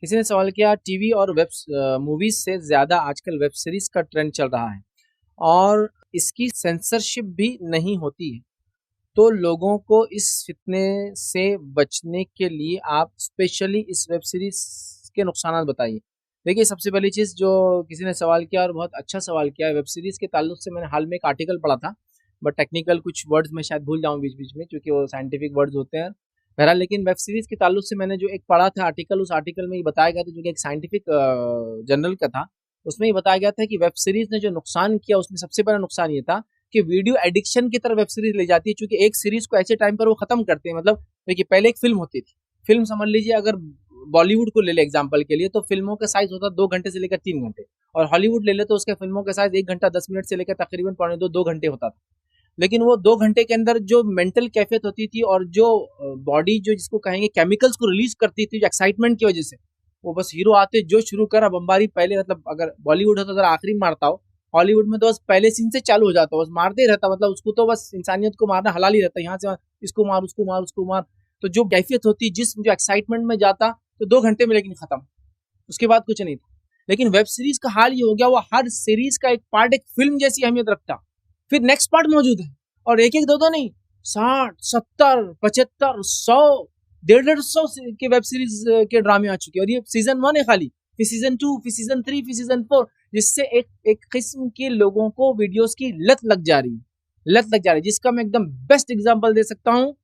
किसी ने सवाल किया टीवी और वेब मूवीज से ज्यादा आजकल वेब सीरीज का ट्रेंड चल रहा है और इसकी सेंसरशिप भी नहीं होती है, तो लोगों को इस फितने से बचने के लिए आप स्पेशली इस वेब सीरीज के नुकसान बताइए। देखिए, सबसे पहली चीज जो किसी ने सवाल किया और बहुत अच्छा सवाल किया है, वेब सीरीज के ताल्लुक से मैंने हाल में एक आर्टिकल पढ़ा था, बट टेक्निकल कुछ वर्ड्स में शायद भूल जाऊं बीच बीच में क्योंकि वो साइंटिफिक वर्ड्स होते हैं। बहरहाल, लेकिन वेब सीरीज के ताल्लुक से मैंने जो एक पढ़ा था आर्टिकल, उस आर्टिकल में ये बताया गया था, जो कि एक साइंटिफिक जर्नल का था। उसमें ये बताया गया था कि वेब सीरीज ने जो नुकसान किया उसमें सबसे बड़ा नुकसान ये था कि वीडियो एडिक्शन की तरफ वेब सीरीज ले जाती है, क्योंकि एक सीरीज को ऐसे टाइम पर वो खत्म करते हैं। मतलब देखिए, पहले एक फिल्म होती थी, फिल्म समझ लीजिए, अगर बॉलीवुड को ले ले एग्जांपल के लिए, तो फिल्मों का साइज होता 2 घंटे से लेकर 3 घंटे, और हॉलीवुड ले ले तो उसके फिल्मों का साइज 1 घंटा 10 मिनट से लेकर तकरीबन पौने 2 घंटे होता था। लेकिन वो 2 घंटे के अंदर जो मेंटल कैफियत होती थी और जो बॉडी जो जिसको कहेंगे केमिकल्स को रिलीज करती थी एक्साइटमेंट की वजह से, वो बस हीरो आते जो शुरू करा बमबारी, पहले मतलब अगर बॉलीवुड होता तो आखिरी मारता हो, हॉलीवुड में तो बस पहले सीन से चालू हो जाता, बस मारते ही रहता, मतलब उसको तो बस इंसानियत को मारना हलाल ही रहता, यहाँ से इसको मार उसको मार उसको मार। तो जो कैफियत होती, जिस जो एक्साइटमेंट में जाता, तो 2 घंटे में लेकिन खत्म, उसके बाद कुछ नहीं था। लेकिन वेब सीरीज का हाल ये हो गया, वो हर सीरीज का एक पार्ट एक फिल्म जैसी अहमियत रखता, फिर नेक्स्ट पार्ट मौजूद है, और एक एक दो दो नहीं, 60 70 75 100 150 के वेब सीरीज के ड्रामे आ चुके हैं, और ये सीजन 1 है खाली, फिर सीजन 2, फिर सीजन 3, फिर सीजन 4, जिससे एक एक किस्म के लोगों को वीडियोस की लत लग जा रही है, लत लग जा रही है। जिसका मैं एकदम बेस्ट एग्जांपल दे सकता हूँ,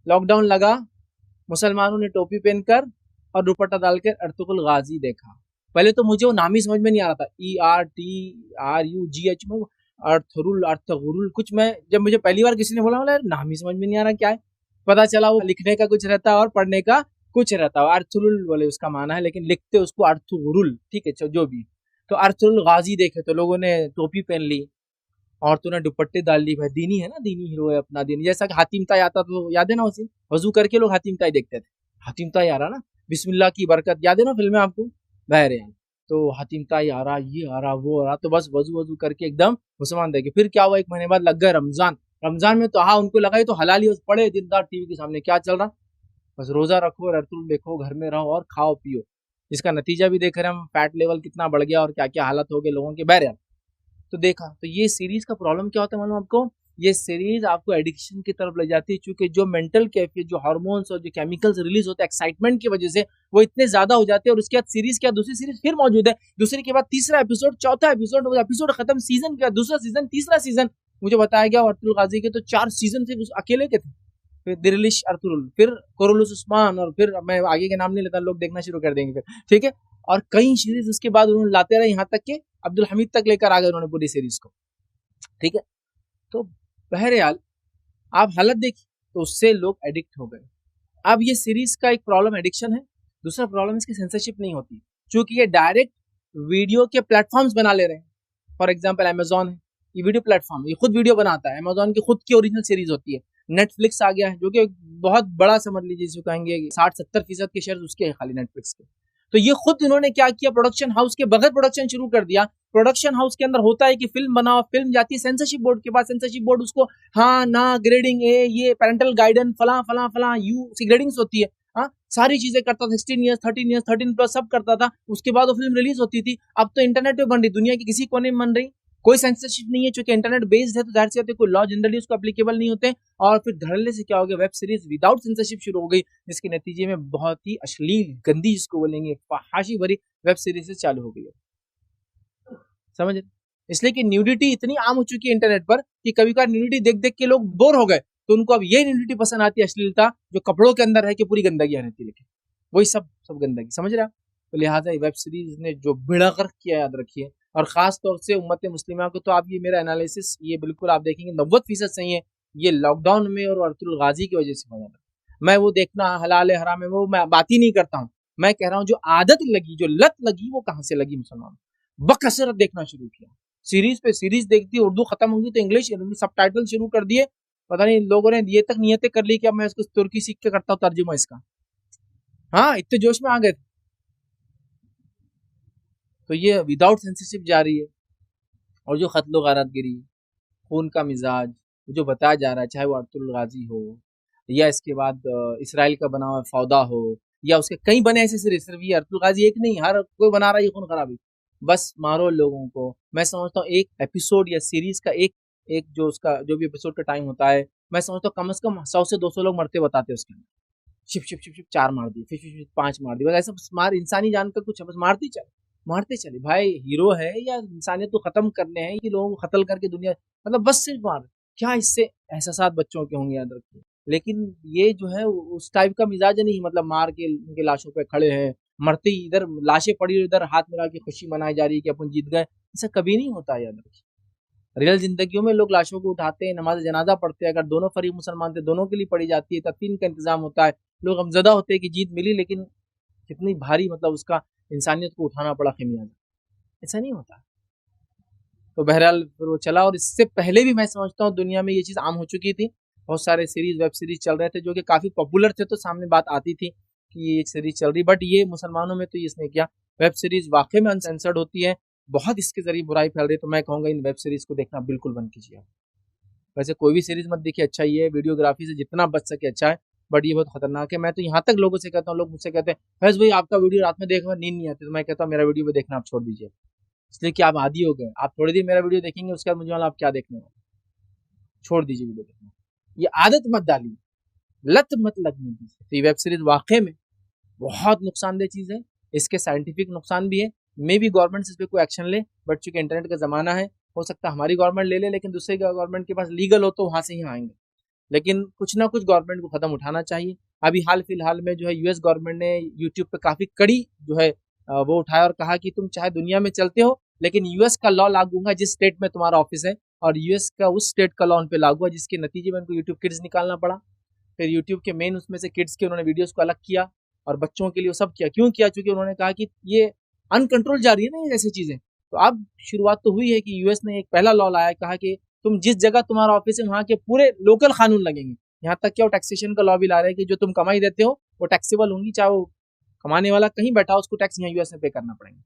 लॉकडाउन लगा, मुसलमानों ने टोपी पहनकर और दुपट्टा डालकर अर्तुगरुल गाजी देखा। पहले तो मुझे वो नाम ही समझ में नहीं आ रहा था, ERTRUGH में अर्थगुरुल कुछ, मैं जब मुझे पहली बार किसी ने बोला, नाम ही समझ में नहीं आ रहा क्या है। पता चला वो लिखने का कुछ रहता है और पढ़ने का कुछ रहता है। अर्थुरुल बोले उसका माना है, लेकिन लिखते उसको अर्थगुरुल, ठीक है जो भी। तो अर्थुरुल गाजी देखे तो लोगों ने टोपी पहन ली, औरतों ने दुपट्टे डाल ली। भाई दीनी है ना, दीनी हीरो है अपना, दीनी। जैसा कि हातिम ताई आता तो याद है ना, उसे वजू करके लोग हातिम ताई देखते थे, हातिम ताई आ रहा ना, बिस्मिल्लाह की बरकत, याद है ना फिल्म में आपको, बहरे हैं। तो हातिम ताई आ रहा, ये आ रहा, वो आ रहा, तो बस वजू वजू करके एकदम मुसलमान देखे। फिर क्या हुआ, 1 महीने बाद लग गए रमजान। रमजान में तो हाँ, उनको लगा तो हलाल ही, पड़े दिन रात टीवी के सामने, क्या चल रहा, बस रोजा रखो, रतुल देखो, घर में रहो और खाओ पियो। इसका नतीजा भी देख रहे हैं हम, फैट लेवल कितना बढ़ गया और क्या क्या हालत हो गए लोगों के, बहरे। तो देखा, तो ये सीरीज का प्रॉब्लम क्या होता है मालूम आपको, ये सीरीज आपको एडिक्शन की तरफ ले जाती है, क्योंकि जो मेंटल कैफियत, जो हार्मोन्स और जो केमिकल्स रिलीज होते हैं एक्साइटमेंट की वजह से, वो इतने ज्यादा हो जाते हैं। और उसके बाद सीरीज क्या, दूसरी सीरीज फिर मौजूद है, दूसरे के बाद तीसरा एपिसोड, चौथा एपिसोड, एपिसोड खत्म, सीजन का दूसरा सीजन, तीसरा सीजन। मुझे बताया गया अब्दुल गाजी के तो 4 सीजन थे, अकेले के थे। फिर दिरलिश अर्थुरुल, फिर कोरोलुस उस्मान, और फिर मैं आगे के नाम नहीं लेता, लोग देखना शुरू कर देंगे फिर, ठीक है। और कई सीरीज उसके बाद उन्होंने लाते रहे, यहाँ तक के अब्दुल हमीद तक लेकर आ गए उन्होंने पूरी सीरीज को, ठीक है। तो बहरहाल, आप हालत देखिए, तो उससे लोग एडिक्ट हो गए। अब ये सीरीज का एक प्रॉब्लम एडिक्शन है, दूसरा प्रॉब्लम इसकी सेंसरशिप नहीं होती, क्योंकि ये डायरेक्ट वीडियो के प्लेटफॉर्म्स बना ले रहे हैं। फॉर एग्जाम्पल अमेजोन है, ये वीडियो प्लेटफॉर्म, ये खुद वीडियो बनाता है, अमेजोन की खुद की ओरिजिनल सीरीज होती है। नेटफ्लिक्स आ गया है, जो कि बहुत बड़ा समझ लीजिए, जिसको कहेंगे 60 70% के शेयर उसके हैं खाली नेटफ्लिक्स के। तो ये खुद इन्होंने क्या किया, प्रोडक्शन हाउस के बगैर प्रोडक्शन शुरू कर दिया। प्रोडक्शन हाउस के अंदर होता है कि फिल्म बनाओ, फिल्म जाती है सेंसरशिप बोर्ड के पास, सेंसरशिप बोर्ड उसको हाँ ना ग्रेडिंग, ये पेरेंटल गाइडेंस, फला फला फला, यू सी ग्रेडिंग्स होती है, हाँ सारी चीजें करता था, 16 ईयर्स 13 ईयर्स 13+ सब करता था। उसके बाद वो फिल्म रिलीज होती थी। अब तो इंटरनेट पे बन रही, दुनिया के किसी कोने में बन रही, कोई सेंसरशिप नहीं है, क्योंकि इंटरनेट बेस्ड है, तो जाहिर सी बात है कोई लॉ जनरली उसको एप्लीकेबल नहीं होते। और फिर धड़ल्ले से क्या हो गया, वेब सीरीज विदाउट सेंसरशिप शुरू हो गई, जिसके नतीजे में बहुत ही अश्लील, गंदी, जिसको बोलेंगे फहाशी भरी वेब सीरीज चालू हो गई है, समझ। इसलिए कि न्यूडिटी इतनी आम हो चुकी है इंटरनेट पर कि कभी कभार न्यूडिटी देख देख के लोग बोर हो गए, तो उनको अब ये न्यूडिटी पसंद आती है, अश्लीलता जो कपड़ों के अंदर है, कि पूरी गंदगी रहती है, लेकिन वही सब सब गंदगी, समझ रहे आप। तो लिहाजा वेब सीरीज ने जो बेड़ा गर्क किया, याद रखिए, और खास तौर से उम्मत मुस्लिमा को, तो आप ये मेरा एनालिसिस ये बिल्कुल आप देखेंगे 90% सही है, ये लॉकडाउन में और अर्तुल गाजी की वजह से बना था। मैं वो देखना हलाल है हराम है वो मैं बात ही नहीं करता हूँ, मैं कह रहा हूँ जो आदत लगी, जो लत लगी, वो कहाँ से लगी, मुसलमान बकसरत देखना शुरू किया, सीरीज पे सीरीज देखती, उर्दू खत्म होगी तो इंग्लिश सबटाइटल शुरू कर दिए। पता नहीं लोगों ने ये तक नियतें कर ली कि अब मैं इसको तुर्की सीख के करता हूँ तर्जुमा इसका, हाँ इतने जोश में आ गए थे। तो ये विदाउट सेंसरशिप जारी है। और जो कत्लो गारतगिरी, खून का मिजाज, जो बताया जा रहा है, चाहे वो अर्तुल गाजी हो, या इसके बाद इसराइल का बना हुआ फौदा हो, या उसके कई बने ऐसे सीरीज, सिर्फ ये अब्दुल गाजी एक नहीं, हर कोई बना रहा है ये खून खराबी। बस मारो लोगों को। मैं समझता हूँ एक एपिसोड या सीरीज का एक एक जो उसका जो भी एपिसोड का टाइम होता है, मैं समझता हूँ कम से कम 100 से 200 लोग मरते बताते हैं उसके अंदर। शिप शिप शिप शिप 4 मार दिए, फिर शिप शिप 5 मार दिए, बस ऐसा मार इंसानी जान का कुछ है, बस मारते चले भाई। हीरो है या इंसानियत को खत्म करने हैं कि लोगों को कत्ल करके दुनिया, मतलब बस सिर्फ मार। क्या इससे एहसास बच्चों के होंगे, याद रखिए। लेकिन ये जो है उस टाइप का मिजाज नहीं, मतलब मार के उनके लाशों पे खड़े हैं, मरते ही इधर लाशें पड़ी इधर हाथ मिला के खुशी मनाई जा रही है कि अपन जीत गए। ऐसा कभी नहीं होता, याद रखिए। रियल जिंदगियों में लोग लाशों को उठाते हैं, नमाज जनाजा पढ़ते हैं, अगर दोनों फरीक मुसलमान थे दोनों के लिए पढ़ी जाती है, तदफीन का इंतजाम होता है, लोग गमजदा होते हैं कि जीत मिली, लेकिन कितनी भारी मतलब उसका इंसानियत को उठाना पड़ा खमियाजा। ऐसा नहीं होता। तो बहरहाल फिर वो चला, और इससे पहले भी मैं समझता हूँ दुनिया में ये चीज़ आम हो चुकी थी। बहुत सारे सीरीज वेब सीरीज चल रहे थे जो कि काफ़ी पॉपुलर थे, तो सामने बात आती थी कि ये सीरीज चल रही, बट ये मुसलमानों में तो ये इसने किया। वेब सीरीज वाकई में अनसेंसर्ड होती है, बहुत इसके जरिए बुराई फैल रही है, तो मैं कहूँगा इन वेब सीरीज को देखना बिल्कुल बंद कीजिए। वैसे कोई भी सीरीज मत देखिए, अच्छा ही है, वीडियोग्राफी से जितना बच सके अच्छा है, बट ये बहुत खतरनाक है। मैं तो यहाँ तक लोगों से कहता हूँ, लोग मुझसे कहते हैं फैज भाई आपका वीडियो रात में देखने में नींद नहीं आती, तो मैं कहता हूँ मेरा वीडियो भी देखना आप छोड़ दीजिए, इसलिए कि आप आदी हो गए। आप थोड़ी देर मेरा वीडियो देखेंगे, उसके बाद मुझे वाला आप क्या देखने वाले, छोड़ दीजिए वीडियो देखना। ये आदत मत डालिए, लत मत लगने दीजिए। तो ये वेब सीरीज वाकई में बहुत नुकसानदेह चीज़ है, इसके साइंटिफिक नुकसान भी है। मे भी गवर्नमेंट इस पर कोई एक्शन ले, बट चूंकि इंटरनेट का ज़माना है, हो सकता है हमारी गवर्नमेंट ले ले, लेकिन दूसरे गवर्नमेंट के पास लीगल हो तो वहाँ से ही आएंगे। लेकिन कुछ ना कुछ गवर्नमेंट को कदम उठाना चाहिए। अभी हाल फिलहाल में जो है यूएस गवर्नमेंट ने यूट्यूब पे काफ़ी कड़ी जो है वो उठाया और कहा कि तुम चाहे दुनिया में चलते हो, लेकिन यूएस का लॉ लागू होगा जिस स्टेट में तुम्हारा ऑफिस है, और यूएस का उस स्टेट का लॉ उन पे लागू है, जिसके नतीजे में उनको यूट्यूब किड्स निकालना पड़ा। फिर यूट्यूब के मेन उसमें से किड्स के उन्होंने वीडियोस को अलग किया, और बच्चों के लिए वो सब किया। क्यों किया? क्योंकि उन्होंने कहा कि ये अनकंट्रोल जा रही है ना ये ऐसी चीज़ें। तो अब शुरुआत तो हुई है कि यूएस ने एक पहला लॉ लाया, कहा कि तुम जिस जगह तुम्हारा ऑफिस है वहाँ के पूरे लोकल कानून लगेंगे। यहाँ तक क्या वो टैक्सेशन का लॉ भी ला रहे हैं कि जो तुम कमाई देते हो वो टैक्सेबल होंगी, चाहे वो कमाने वाला कहीं बैठा हो उसको टैक्स यहाँ यूएस में पे करना पड़ेगा।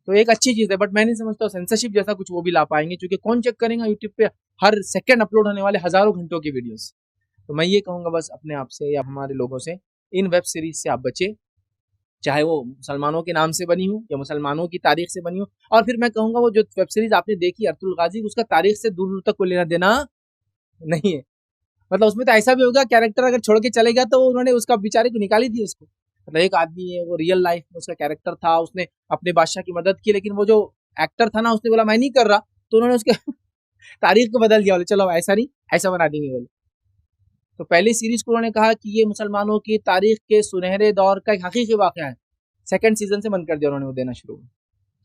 तो एक अच्छी चीज़ है, बट मैं नहीं समझता सेंसरशिप जैसा कुछ वो भी ला पाएंगे, क्योंकि कौन चेक करेगा यूट्यूब पे हर सेकंड अपलोड होने वाले हजारों घंटों की वीडियोस। तो मैं ये कहूँगा बस अपने आप से या हमारे लोगों से, इन वेब सीरीज से आप बचे, चाहे वो मुसलमानों के नाम से बनी हो या मुसलमानों की तारीख से बनी हो। और फिर मैं कहूँगा वो जो वेब सीरीज आपने देखी अब्दुल गाजी, उसका तारीख से दूर दूर तक कोई लेना देना नहीं है। मतलब उसमें तो ऐसा भी होगा कैरेक्टर अगर छोड़ के चले गया तो उन्होंने उसका बेचारे को निकाली थी उसको। मतलब एक आदमी है वो रियल लाइफ में उसका कैरेक्टर था, उसने अपने बादशाह की मदद की, लेकिन वो जो एक्टर था ना उसने बोला मैं नहीं कर रहा, तो उन्होंने उसके तारीख को बदल दिया, बोले चलो ऐसा नहीं ऐसा बना देंगे बोले। तो पहली सीरीज को उन्होंने कहा कि ये मुसलमानों की तारीख के सुनहरे दौर का एक हकीकी वाक़या है। सेकंड सीजन से बंद कर दिया उन्होंने वो देना शुरू,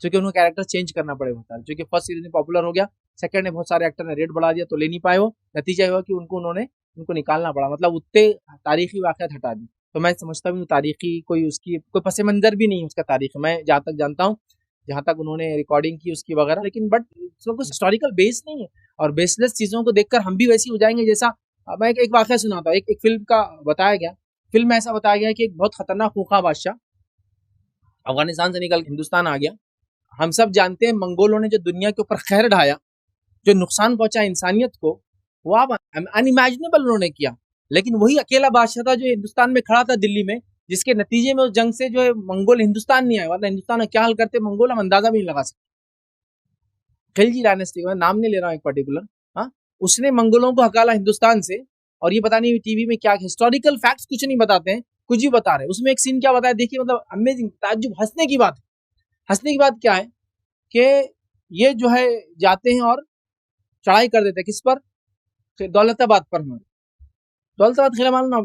क्योंकि उन्होंने कैरेक्टर चेंज करना पड़े होता है, क्योंकि फर्स्ट सीरीज में पॉपुलर हो गया, सेकंड में बहुत सारे एक्टर ने रेट बढ़ा दिया तो ले नहीं पाए वो, नतीजा हुआ कि उनको निकालना पड़ा, मतलब उतने तारीखी वाक़यात हटा दी। तो मैं समझता हूँ तारीखी कोई उसकी कोई पस मंज़र भी नहीं है उसका तारीख, मैं जहाँ तक जानता हूँ, जहाँ तक उन्होंने रिकॉर्डिंग की उसकी वगैरह, लेकिन बट उसका कुछ हिस्टोरिकल बेस नहीं है। और बेसलेस चीज़ों को देखकर हम भी वैसे ही हो जाएंगे जैसा, मैं एक वाक़या सुनाता हूँ, एक फिल्म का बताया गया, फिल्म में ऐसा बताया गया कि एक बहुत खतरनाक खूंखार बादशाह अफगानिस्तान से निकल हिंदुस्तान आ गया। हम सब जानते हैं मंगोलों ने जो दुनिया के ऊपर कहर ढाया, जो नुकसान पहुंचा इंसानियत को, वो आप अनइमेजिनेबल उन्होंने किया। लेकिन वही अकेला बादशाह था जो हिंदुस्तान में खड़ा था दिल्ली में, जिसके नतीजे में उस जंग से जो है मंगोल हिंदुस्तान नहीं आए, वरना हिंदुस्तान में क्या हाल करते मंगोल हम अंदाजा भी नहीं लगा सकते। खिलजी डायनेस्टी का नाम नहीं ले रहा हूँ एक पर्टिकुलर, हाँ, उसने मंगोलों को हकाला हिंदुस्तान से। और ये पता नहीं टीवी में क्या हिस्टोरिकल फैक्ट्स कुछ नहीं बताते हैं, कुछ भी बता रहे हैं। उसमें एक सीन क्या बताया देखिए, मतलब अमेजिंग, ताज्जुब, हंसने की बात। हंसने की बात क्या है कि ये जो है जाते हैं और चढ़ाई कर देते हैं किस पर, दौलताबाद पर। हमारे दौलताबाद किला मालूम ना,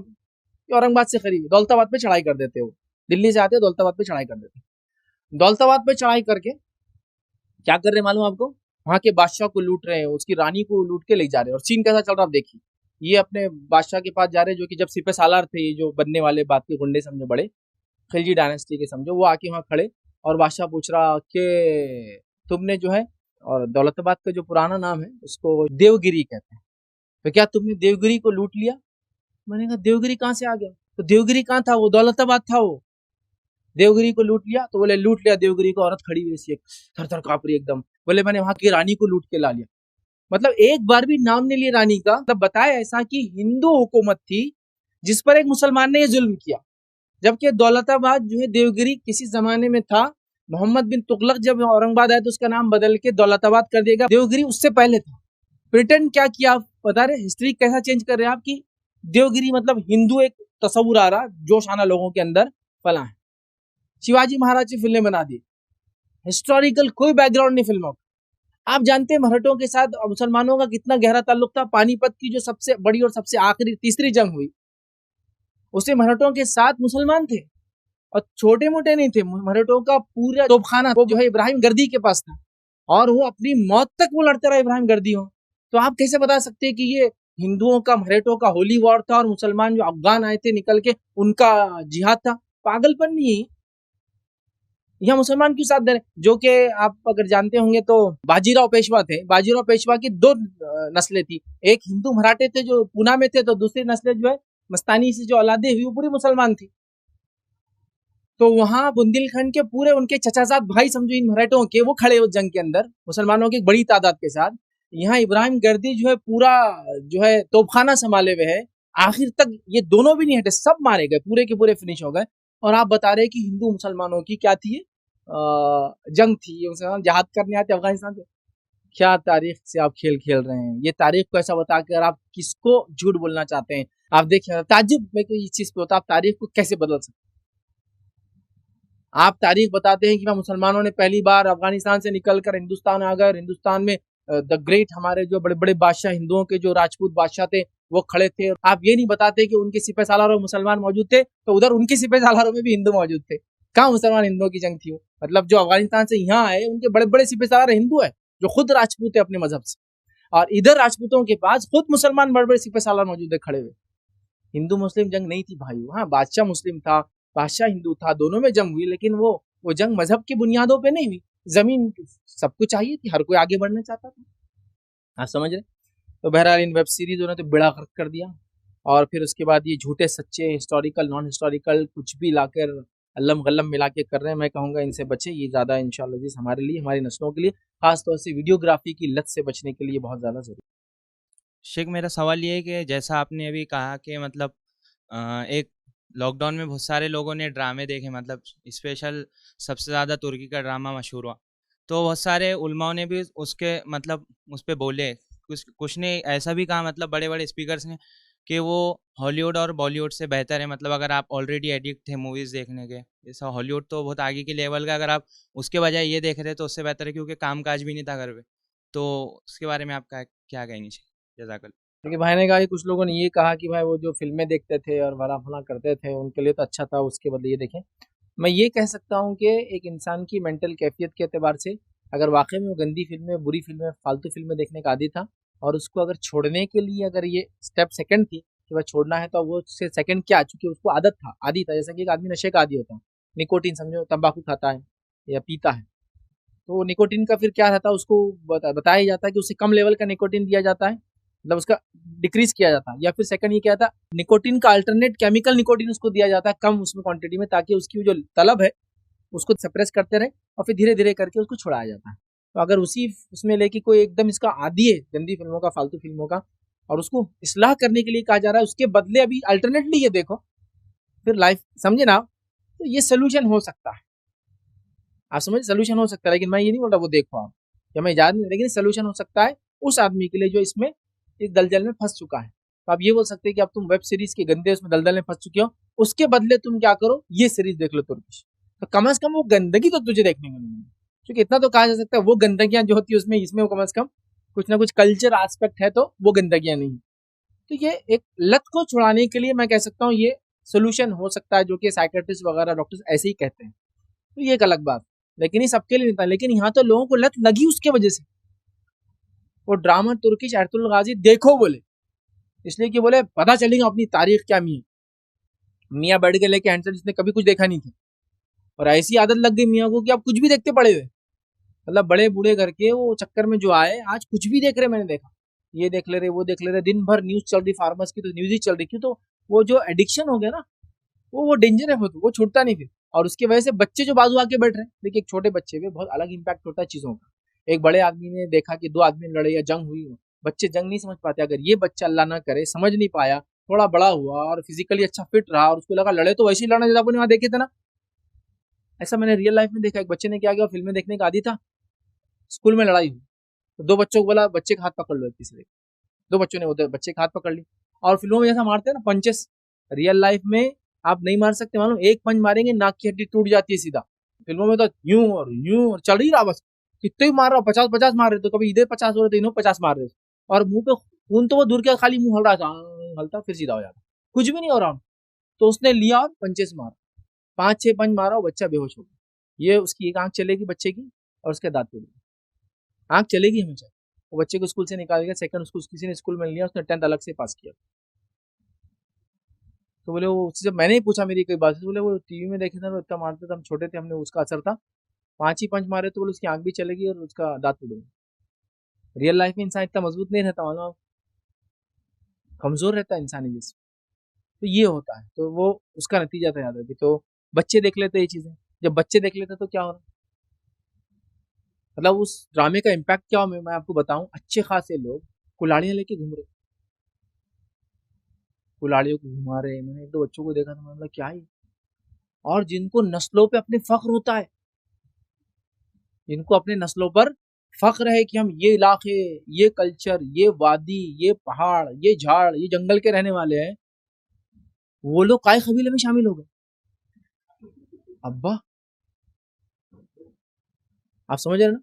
औरंगाबाद से करीब, दौलताबाद पे चढ़ाई कर देते हो, दिल्ली से आते हैं दौलताबाद पे चढ़ाई कर देते हैं। दौलताबाद पे चढ़ाई करके क्या कर रहे हैं मालूम आपको, वहां के बादशाह को लूट रहे हैं, उसकी रानी को लूट के ले जा रहे हैं। और सीन कैसा चल रहा है देखिए, ये अपने बादशाह के पास जा रहे हैं, जो कि जब सिपह सालार थे, ये जो बनने वाले बात के गुंडे समझो, बड़े खिलजी डायनेस्टी के समझो, वो आके वहां खड़े, और बादशाह पूछ रहा कि तुमने जो है, और दौलताबाद का जो पुराना नाम है उसको देवगिरी कहते हैं, तो क्या तुमने देवगिरी को लूट लिया? मैंने कहा देवगिरी कहाँ से आ गया? तो देवगिरी कहाँ था? वो दौलताबाद था। वो देवगिरी को लूट लिया? तो बोले लूट लिया देवगिरी को। औरत खड़ी हुई थी, थर थर कांप रही एकदम, बोले मैंने वहां की रानी को लूट के ला लिया। मतलब एक बार भी नाम नहीं लिया रानी का। मतलब बताया ऐसा कि हिंदू हुकूमत थी जिस पर एक मुसलमान ने ये जुल्म किया। जबकि दौलताबाद जो है देवगिरी किसी जमाने में था। मोहम्मद बिन तुगलक जब औरंगाबाद आया तो उसका नाम बदल के दौलताबाद कर दिया गया। देवगिरी उससे पहले था। प्रिटेंड क्या किया आप बता रहे, हिस्ट्री कैसा चेंज कर रहे हैं आप कि देवगिरी मतलब हिंदू एक तस्वुर आ रहा, जोश आना लोगों के अंदर फला है। शिवाजी महाराज की फिल्में बना दी, हिस्टोरिकल कोई बैकग्राउंड नहीं फिल्मों का। आप जानते हैं मराठों के साथ मुसलमानों का कितना गहरा ताल्लुक था। पानीपत की जो सबसे बड़ी और सबसे आखिरी तीसरी जंग हुई, उससे मराठों के साथ मुसलमान थे और छोटे मोटे नहीं थे। मराठों का पूरा तोपखाना वो जो है इब्राहिम गर्दी के पास था और वो अपनी मौत तक वो लड़ते रहे इब्राहिम गर्दी हो। तो आप कैसे बता सकते हैं कि ये हिंदुओं का मराठों का होली वॉर था और मुसलमान जो अफगान आए थे निकल के उनका जिहाद था? पागलपन नहीं है। यहाँ मुसलमान क्यों साथ दे रहे? जो कि आप अगर जानते होंगे तो बाजीराव पेशवा थे। बाजीराव पेशवा की दो नस्लें थी, एक हिंदू मराठे थे जो पूना में थे, तो दूसरी नस्लें जो है मस्तानी से जो औलादे हुई वो पूरी मुसलमान थी। तो वहां बुंदेलखंड के पूरे उनके चचाजाद भाई समझो इन मराठों के, वो खड़े उस जंग के अंदर मुसलमानों की एक बड़ी तादाद के साथ। यहाँ इब्राहिम गर्दी जो है पूरा जो है तोपखाना संभाले हुए है, आखिर तक ये दोनों भी नहीं हटे, सब मारे गए, पूरे के पूरे फिनिश हो गए। और आप बता रहे कि हिंदू मुसलमानों की क्या थी, जंग थी, मुसलमान जहाद करने आते अफगानिस्तान से। क्या तारीख से आप खेल खेल रहे हैं? ये तारीख को ऐसा बताकर आप किसको झूठ बोलना चाहते हैं? आप देखिए, ताज्जुब में कोई इस चीज पे होता, आप तारीख को कैसे बदल सकते? आप तारीख बताते हैं कि मुसलमानों ने पहली बार अफगानिस्तान से निकलकर हिंदुस्तान आ गए। हिंदुस्तान में द ग्रेट हमारे जो बड़े बड़े बादशाह हिंदुओं के जो राजपूत बादशाह थे वो खड़े थे। आप ये नहीं बताते कि उनके सिपह सालारों में मुसलमान मौजूद थे, तो उधर उनके सिपह सालारों में भी हिंदू मौजूद थे। कहाँ मुसलमान हिंदुओं की जंग थी? मतलब जो अफगानिस्तान से यहाँ आए उनके बड़े बड़े सिपह सालार हिंदू है जो खुद राजपूत है अपने मजहब से, और इधर राजपूतों के पास खुद मुसलमान बड़े बड़े सिपह सालार मौजूद है खड़े हुए। हिंदू मुस्लिम जंग नहीं थी भाई। हाँ, बादशाह मुस्लिम था, बादशाह हिंदू था, दोनों में जंग हुई, लेकिन वो जंग मजहब की बुनियादों पे नहीं हुई। जमीन सबको चाहिए थी, हर कोई आगे बढ़ना चाहता था। आप समझ रहे? तो बहरहाल इन वेब सीरीजों ने तो बेड़ा गर्क कर दिया। और फिर उसके बाद ये झूठे सच्चे हिस्टोरिकल नॉन हिस्टोरिकल कुछ भी लाकर अल्लम गल्लम मिला के कर रहे हैं। मैं कहूँगा इनसे बचे, ये ज़्यादा इंशाल्लाह हमारे लिए, हमारी नस्लों के लिए, खासतौर से वीडियोग्राफी की लत से बचने के लिए बहुत ज़्यादा जरूरी। शेख, मेरा सवाल ये है कि जैसा आपने अभी कहा कि मतलब एक लॉकडाउन में बहुत सारे लोगों ने ड्रामे देखे, मतलब स्पेशल सबसे ज़्यादा तुर्की का ड्रामा मशहूर हुआ, तो बहुत सारे उलमाओं ने भी उसके मतलब उस पर बोले, कुछ ने ऐसा भी कहा, मतलब बड़े बड़े स्पीकर्स ने, कि वो हॉलीवुड और बॉलीवुड से बेहतर है। मतलब अगर आप ऑलरेडी एडिक्ट थे मूवीज़ देखने के, जैसा हॉलीवुड तो बहुत आगे के लेवल का, अगर आप उसके बजाय ये देख रहे तो उससे बेहतर है, क्योंकि काम काज भी नहीं था घर पे। तो उसके बारे में आप क्या कहेंगे? जज़ाकल्लाह। क्योंकि भाई ने कहा कि कुछ लोगों ने ये कहा कि भाई वो जो फिल्में देखते थे और भला फला करते थे उनके लिए तो अच्छा था, उसके बदले ये देखें। मैं ये कह सकता हूँ कि एक इंसान की मेंटल कैफियत के एतबार से अगर वाकई में वो गंदी फिल्में, बुरी फिल्में, फालतू फिल्में देखने का आदी था और उसको अगर छोड़ने के लिए अगर ये स्टेप सेकंड थी कि वह छोड़ना है, तो वो से सेकंड क्या, चूंकि उसको आदत था, आदि था, जैसा कि एक आदमी नशे का आदि होता है, निकोटीन समझो, तंबाकू खाता है या पीता है, तो निकोटीन का फिर क्या रहता है, उसको बताया जाता है कि उसे कम लेवल का निकोटीन दिया जाता है, मतलब उसका डिक्रीज किया जाता है। या फिर सेकंड ये क्या था, निकोटीन का अल्टरनेट केमिकल निकोटीन उसको दिया जाता है कम उसमें क्वांटिटी में, ताकि उसकी जो तलब है उसको सप्रेस करते रहे और फिर धीरे धीरे करके उसको छुड़ाया जाता है। तो अगर उसी उसमें लेके कोई एकदम इसका आदी है गंदी फिल्मों का, फालतू फिल्मों का, और उसको इस्लाह करने के लिए कहा जा रहा है, उसके बदले अभी अल्टरनेटली ये देखो, फिर लाइफ समझे ना, तो ये सोल्यूशन हो सकता है। आप समझ, सोल्यूशन हो सकता है, लेकिन मैं ये नहीं बोल रहा वो देखो आप, या मैं याद नहीं, लेकिन सोल्यूशन हो सकता है उस आदमी के लिए जो इसमें इस दलदल में फंस चुका है। तो आप ये बोल सकते हैं कि अब तुम वेब सीरीज के गंदे उसमें दलदल में फंस चुके हो, उसके बदले तुम क्या करो, ये सीरीज देख लो तुर्किश, तो कम से कम वो गंदगी तो तुझे देखने को नहीं मिलेगी। क्योंकि इतना तो कहा जा सकता है वो गंदगियां जो होती है उसमें, इसमें वो कम से कम कुछ ना कुछ कल्चर एस्पेक्ट है, तो वो गंदगियां नहीं। तो ये एक लत को छुड़ाने के लिए मैं कह सकता हूँ ये सोल्यूशन हो सकता है, जो कि साइकेट्रिस्ट वगैरह डॉक्टर्स ऐसे ही कहते हैं। तो ये एक अलग बात, लेकिन ये सबके लिए नहीं था। लेकिन यहाँ तो लोगों को लत लगी उसके वजह से, वो ड्रामा तुर्किश एर्तुल गाजी देखो बोले, इसलिए कि बोले पता चलेगा अपनी तारीख क्या। मियाँ बैठ के लेके हैंडसेट, जिसने कभी कुछ देखा नहीं था, और ऐसी आदत लग गई मियाँ को कि आप कुछ भी देखते पड़े हुए, मतलब बड़े बूढ़े करके वो चक्कर में जो आए, आज कुछ भी देख रहे, मैंने देखा ये देख ले रहे, वो देख ले रहे, दिन भर न्यूज चल रही, फार्मर्स की तो न्यूज ही चल रही। क्यों? तो वो जो एडिक्शन हो गया ना, वो डेंजर है, वो छूटता नहीं फिर। और उसकी वजह से बच्चे जो बाजू आके बैठ रहे हैं, देखिए एक छोटे बच्चे पे बहुत अलग इम्पैक्ट होता है चीजों का। एक बड़े आदमी ने देखा कि दो आदमी लड़े या जंग हुई, बच्चे जंग नहीं समझ पाते। अगर ये बच्चा अल्लाह ना करे समझ नहीं पाया थोड़ा बड़ा हुआ और फिजिकली अच्छा फिट रहा और उसको लगा लड़े तो वैसे ही लड़ना जैसा अपन वहां देखे थे ना, ऐसा मैंने रियल लाइफ में देखा। एक बच्चे ने क्या किया, फिल्में देखने का आदी था, स्कूल में लड़ाई हुई तो दो बच्चों को बोला बच्चे का हाथ पकड़ लो, तीसरे दो बच्चों ने उधर बच्चे का हाथ पकड़ ली। और फिल्मों में जैसा मारते हैं ना पंचेस, रियल लाइफ में आप नहीं मार सकते, मालूम, एक पंच मारेंगे नाक की हड्डी टूट जाती है सीधा। फिल्मों में तो यूं और चल ही रहा बस, कितने भी मार रहा, 50-50 मार रहे, तो कभी इधर 50 हो रहे थे, इन्हों 50 मार रहे, और मुंह पे खून तो वो दूर के खाली मुंह हल रहा था, हलता फिर सीधा हो जाता, कुछ भी नहीं हो रहा। तो उसने लिया और पंचेस मारा, 5-6 पंच मारा, वो बच्चा बेहोश हो गया। ये उसकी एक आंख चलेगी बच्चे की और उसके दांत टूट गए, आंख चलेगी हमेशा। वो बच्चे को स्कूल से निकाल गया, सेकंड उसको किसी ने स्कूल में लिया, उसने 10th अलग से पास किया। तो बोले वो उससे जब मैंने ही पूछा मेरी कोई बात, तो बोले वो टीवी में देखे थे, इतना मारते थे, हम छोटे थे, हमने उसका असर था, 5 ही पंच मारे तो बोले उसकी आंख भी चलेगी और उसका दांत टूट गया। रियल लाइफ में इंसान इतना मजबूत नहीं रहता, मालूम, कमजोर रहता है इंसानी जिस्म। तो ये होता है, तो वो उसका नतीजा था, याद रखिए। तो बच्चे देख लेते ये चीजें, जब बच्चे देख लेते तो क्या हो रहा, मतलब उस ड्रामे का इम्पैक्ट क्या हो, मैं आपको बताऊं, अच्छे खासे लोग कुल्हाड़ियां लेके घूम रहे, कुल्हाड़ियों को घुमा रहे। मैंने एक दो बच्चों को देखा था, मैंने बोला क्या है, और जिनको नस्लों पे अपने फख्र होता है, जिनको अपने नस्लों पर फख्र है कि हम ये इलाके, ये कल्चर, ये वादी, ये पहाड़, ये झाड़, ये जंगल के रहने वाले हैं, वो लोग काय कबीले में शामिल हो गए। अब्बा आप समझ रहे ना,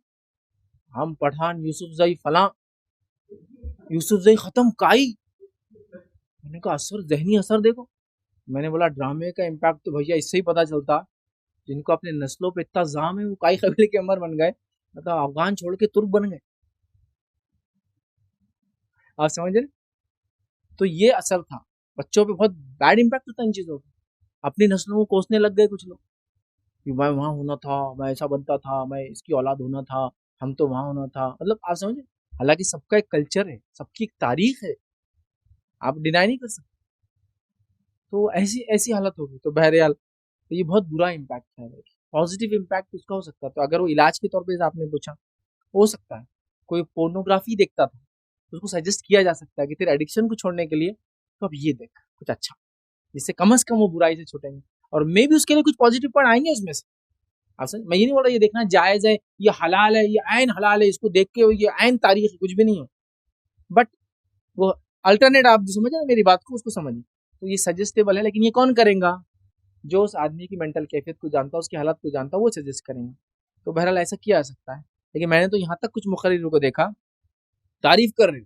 हम पठान यूसुफ जई फला, यूसुफ जई खत्म काई। मैंने कहा असर, जहनी असर देखो। मैंने बोला ड्रामे का इम्पैक्ट तो भैया इससे ही पता चलता, जिनको अपने नस्लों पे इतना जाम है वो काई कबीले के अमर बन गए, मतलब अफगान छोड़ के तुर्क बन गए। आप समझ रहे, तो ये असर था, बच्चों पे बहुत बैड इम्पैक्ट होता है इन चीजों का। अपनी नस्लों को कोसने लग गए कुछ लोग कि मैं वहां होना था, मैं ऐसा बनता था, मैं इसकी औलाद होना था, हम तो वहां होना था, मतलब आप समझे। हालांकि सबका एक कल्चर है, सबकी एक तारीख है, आप डिनाई नहीं कर सकते। तो ऐसी ऐसी हालत होगी, तो बहरहाल तो ये बहुत बुरा इम्पैक्ट है। पॉजिटिव इम्पैक्ट उसका हो सकता है, तो अगर वो इलाज के तौर पे आपने पूछा, हो सकता है कोई पोर्नोग्राफी देखता था तो उसको सजेस्ट किया जा सकता है कि तेरे एडिक्शन को छोड़ने के लिए तो अब ये देख कुछ अच्छा, जिससे कम से कम वो बुराई से छूटेंगे, और मे भी उसके लिए कुछ पॉजिटिव पॉइंट आएंगे उसमें से। आप समझ, मैं ये नहीं बोल रहा ये देखना जायज है, ये हलाल है, ये ऐन हलाल है, इसको देख के ये ऐन तारीख है, कुछ भी नहीं है, बट वो अल्टरनेट, आप जो समझ रहे मेरी बात को, उसको समझिए। तो ये सजेस्टेबल है, लेकिन ये कौन करेगा, जो उस आदमी की मेंटल कैफियत को जानता है, उसकी हालत को जानता है, वो सजेस्ट करेंगे। तो बहरहाल ऐसा किया जा सकता है, लेकिन मैंने तो यहाँ तक कुछ मुखर्रिरों को देखा तारीफ कर रहे,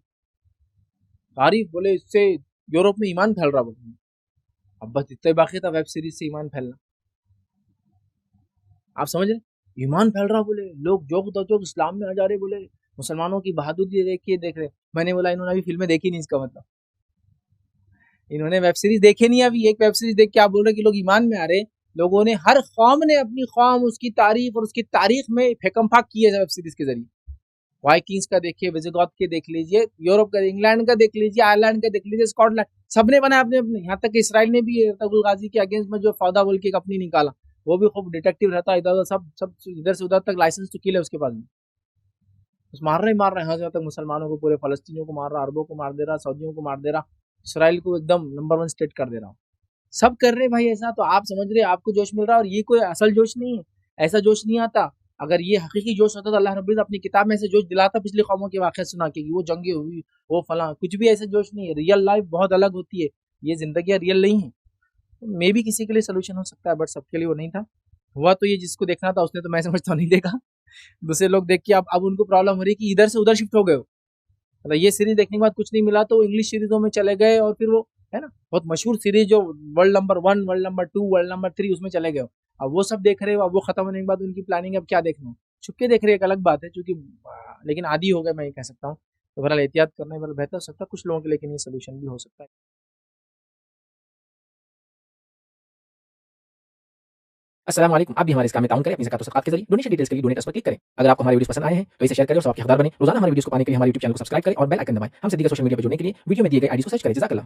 तारीफ बोले इससे यूरोप में ईमान फैल रहा, बोले अब बस इतना बाकी था वेब सीरीज से ईमान फैलना। आप समझ रहे, ईमान फैल रहा, बोले लोग जोक दो जोक इस्लाम में आ जा रहे, बोले मुसलमानों की बहादुरी देख के देख रहे। मैंने बोला इन्होंने अभी फिल्में देखी नहीं, इसका मतलब इन्होंने वेब सीरीज देखे नहीं। अभी एक वेब सीरीज देख के आप बोल रहे कि लोग ईमान में आ रहे। लोगों ने, हर कौम ने अपनी कौम, उसकी तारीफ और उसकी तारीख में फेकम फाक की है वेब सीरीज के जरिए। वाइकिंग्स का देखिए, विजिगॉथ के देख लीजिए, यूरोप का, इंग्लैंड का देख लीजिए, आयरलैंड का देख लीजिए, स्कॉटलैंड, सबने बनाया अपने अपने। यहाँ तक कि इसराइल ने भी अर्तुगरुल गाजी के अगेंस्ट में जो फौदा बोल के एक अपनी निकाला, वो भी खूब डिटेक्टिव रहता है, इधर उधर सब सब इधर से उधर तक लाइसेंस तो किल है उसके पास में, बस मार रहे यहाँ से तक मुसलमानों को, पूरे फलस्तीनियों को मार रहा, अरबों को मार दे रहा, सऊदियों को मार दे रहा, इसराइल को एकदम नंबर 1 स्टेट कर दे रहा हूँ। सब कर रहे भाई ऐसा, तो आप समझ रहे आपको जोश मिल रहा है, और ये कोई असल जोश नहीं है, ऐसा जोश नहीं आता। अगर ये हकीकी जोश होता तो अल्लाह रब्बुल इज्जत अपनी किताब में ऐसे जोश दिलाता, पिछली कौमों के वाक़या सुना के वो जंगे हुई, वो फला, कुछ भी ऐसा जोश नहीं है। रियल लाइफ बहुत अलग होती है, ये जिंदगी रियल नहीं है। मे भी किसी के लिए सोल्यूशन हो सकता है, बट सबके लिए वो नहीं था। हुआ तो ये जिसको देखना था उसने, तो मैं समझता हूँ नहीं देखा। दूसरे लोग देख के अब उनको प्रॉब्लम हो रही है कि इधर से उधर शिफ्ट हो गए हो, मतलब ये सीरीज देखने के बाद कुछ नहीं मिला तो इंग्लिश सीरीजों में चले गए, और फिर वो है ना बहुत मशहूर सीरीज जो world number 1, world number 2, world number 3 उसमें चले गए। अब वो सब देख रहे हो, अब वो खत्म होने के बाद उनकी प्लानिंग अब क्या देखना, छुपके देख रहे, एक अलग बात है, क्योंकि लेकिन आदि हो गए, मैं ये कह सकता हूँ। तो बहरहाल एहतियात करने वाला बेहतर हो सकता है कुछ लोगों के, लेकिन ये सोल्यूशन भी हो सकता है। अस्सलाम वालेकुम। आप भी हमारे इस काम में ताउन करें अपनी ज़कात और सदक़ात के ज़रिए। डोनेशन डिटेल्स के लिए डोनेट पर क्लिक करें। अगर आपको हमारे वीडियोस पसंद आए हैं तो इसे शेयर करें और सबके हकदार बने। रोजाना हमारे वीडियोस को पाने के लिए हमारे यूट्यूब चैनल को सब्सक्राइब करें और बेल आइकन दबाएं। हमसे दीगर सोशल मीडिया पर जुड़ने के लिए वीडियो में दिए गए आईडी को सर्च करें। जज़ाकल्लाह।